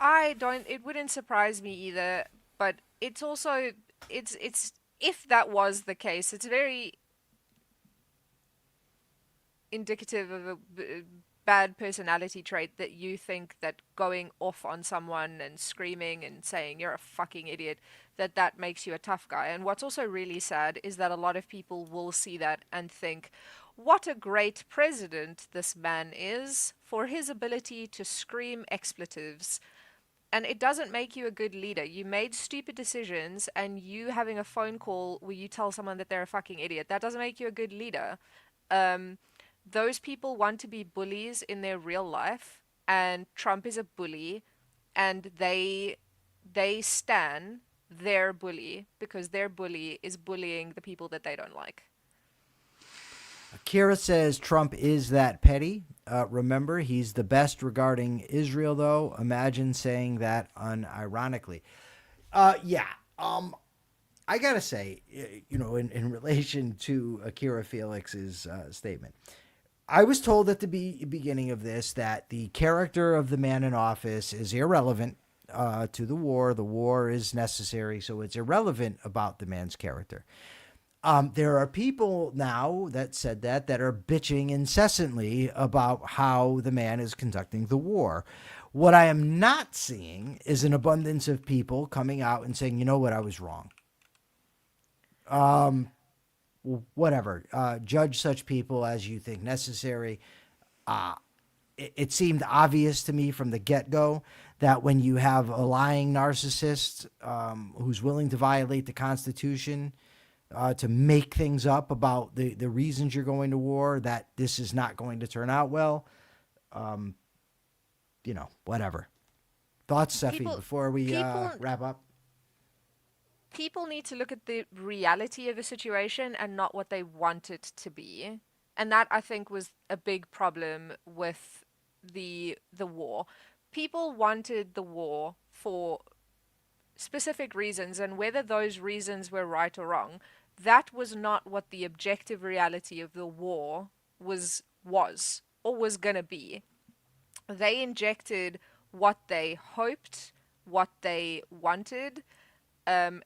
It wouldn't surprise me either, but it's also, if that was the case, it's very indicative of a bad personality trait that you think that going off on someone and screaming and saying you're a fucking idiot, that makes you a tough guy. And what's also really sad is that a lot of people will see that and think, what a great president this man is for his ability to scream expletives. And it doesn't make you a good leader. You made stupid decisions, and you having a phone call where you tell someone that they're a fucking idiot, that doesn't make you a good leader. Those people want to be bullies in their real life, and Trump is a bully, and they stan their bully because their bully is bullying the people that they don't like. Kira says Trump is that petty. Remember, he's the best regarding Israel, though. Imagine saying that unironically. I got to say, in relation to Akira Felix's statement, I was told at the beginning of this that the character of the man in office is irrelevant to the war. The war is necessary, so it's irrelevant about the man's character. There are people now that said that are bitching incessantly about how the man is conducting the war. What I am not seeing is an abundance of people coming out and saying, you know what, I was wrong. Whatever. Judge such people as you think necessary. It seemed obvious to me from the get-go that when you have a lying narcissist who's willing to violate the Constitution, to make things up about the reasons you're going to war, that this is not going to turn out well. Whatever. Thoughts, Sephi, before we wrap up? People need to look at the reality of a situation and not what they want it to be. And that, I think, was a big problem with the war. People wanted the war for specific reasons, and whether those reasons were right or wrong, that was not what the objective reality of the war was or was going to be. They injected what they hoped what they wanted, and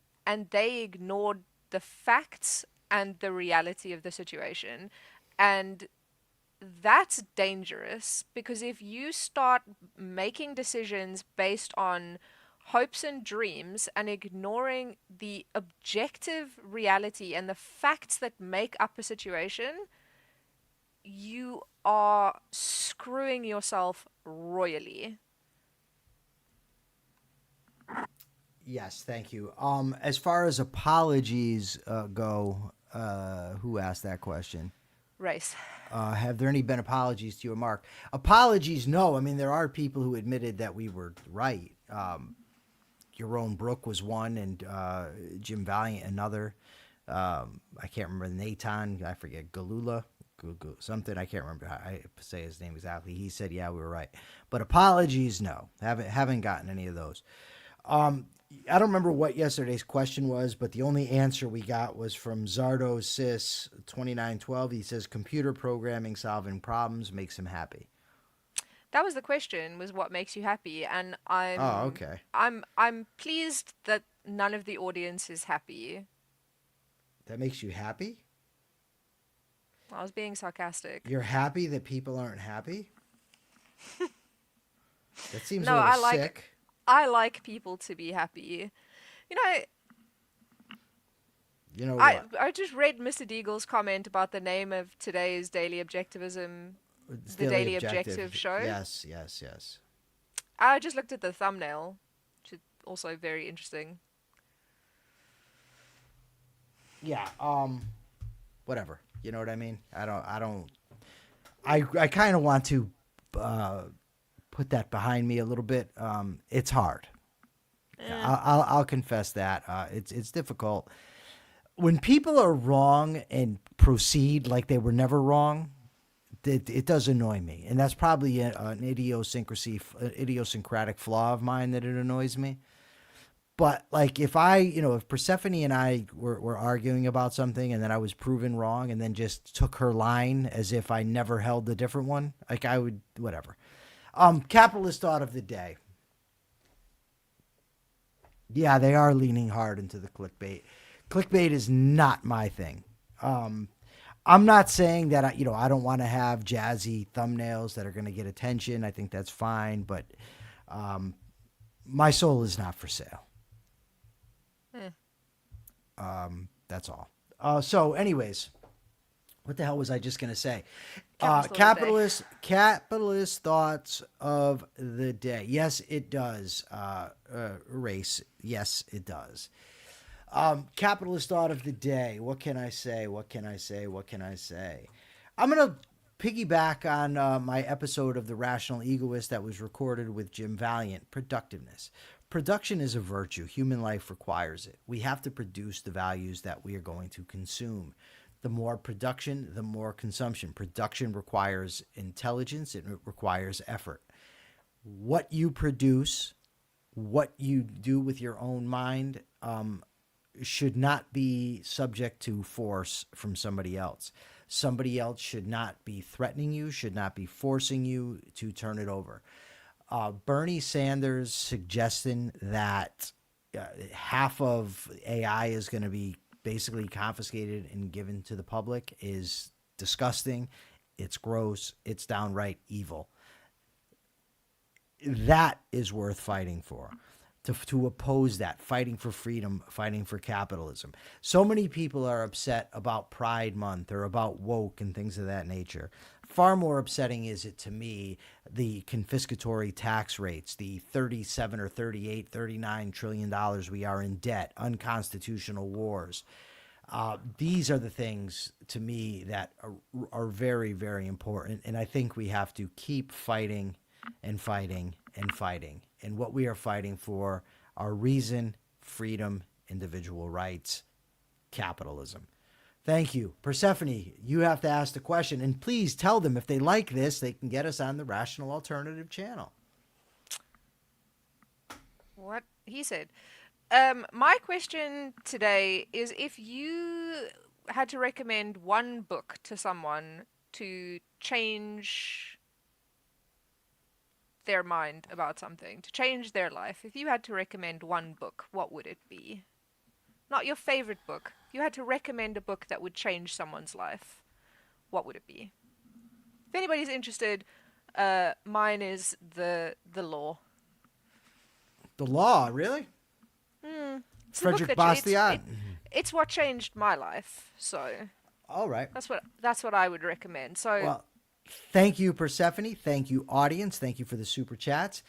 they ignored the facts and the reality of the situation. And that's dangerous, because if you start making decisions based on hopes and dreams and ignoring the objective reality and the facts that make up a situation, you are screwing yourself royally. Yes, thank you. As far as apologies go, who asked that question? Race. Have there any been apologies to you, Mark? Apologies, no. I mean, there are people who admitted that we were right. Jerome Brook was one, and Jim Valiant another. I can't remember Nathan. I forget Galula, something. I can't remember how I say his name exactly. He said, "Yeah, we were right." But apologies, no. Haven't gotten any of those. I don't remember what yesterday's question was, but the only answer we got was from Zardo Sis 2912. He says computer programming solving problems makes him happy. That was the question, was what makes you happy, and okay. I'm pleased that none of the audience is happy. That makes you happy? I was being sarcastic. You're happy that people aren't happy? That seems No, a little I like sick. I like people to be happy. You know what? I just read Mr. Deagle's comment about the name of today's Daily Objectivism, It's the Daily Objective show. Yes. I just looked at the thumbnail, which is also very interesting. Yeah, whatever. You know what I mean? I kind of want to put that behind me a little bit. It's hard. I'll confess that. It's difficult. When people are wrong and proceed like they were never wrong, it does annoy me. And that's probably an idiosyncratic flaw of mine that it annoys me. But like if Persephone and I were arguing about something and then I was proven wrong and then just took her line as if I never held the different one, like I would, whatever. Capitalist thought of the day. Yeah, they are leaning hard into the clickbait. Clickbait is not my thing. I'm not saying that I don't want to have jazzy thumbnails that are going to get attention. I think that's fine, but my soul is not for sale. That's all. So, anyways, what the hell was I just going to say? Capitalist thoughts of the day. Yes, it does. Race. Yes, it does. Capitalist thought of the day. What can I say? I'm going to piggyback on my episode of The Rational Egoist that was recorded with Jim Valiant, productiveness. Production is a virtue. Human life requires it. We have to produce the values that we are going to consume. The more production, the more consumption. Production requires intelligence. It requires effort. What you produce, what you do with your own mind, should not be subject to force from somebody else. Somebody else should not be threatening you, should not be forcing you to turn it over. Bernie Sanders' suggestion that half of AI is going to be basically confiscated and given to the public is disgusting. It's gross. It's downright evil. That is worth fighting for. To oppose that, fighting for freedom, fighting for capitalism. So many people are upset about Pride Month or about woke and things of that nature. Far more upsetting is it to me, the confiscatory tax rates, the 37 or 38, 39 trillion dollars we are in debt, unconstitutional wars. These are the things to me that are very, very important. And I think we have to keep fighting and fighting and fighting. And what we are fighting for are reason, freedom, individual rights, capitalism. Thank you. Persephone, you have to ask the question. And please tell them if they like this, they can get us on the Rational Alternative channel. What he said. My question today is, if you had to recommend one book to someone to change their mind about something, to change their life, if you had to recommend one book, what would it be? Not your favorite book. If you had to recommend a book that would change someone's life, what would it be? If anybody's interested, mine is the Law. The Law, really? It's the book Frederick that Bastiat. it's what changed my life. So All right. that's what I would recommend. So Well, thank you, Persephone. Thank you, audience. Thank you for the super chats.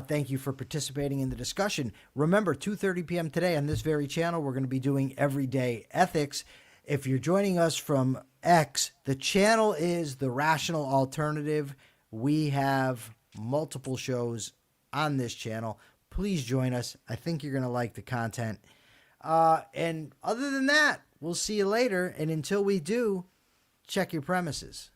Thank you for participating in the discussion. Remember, 2:30 p.m. today on this very channel, we're going to be doing Everyday Ethics. If you're joining us from X, the channel is The Rational Alternative. We have multiple shows on this channel. Please join us. I think you're going to like the content. And other than that, we'll see you later. And until we do, check your premises.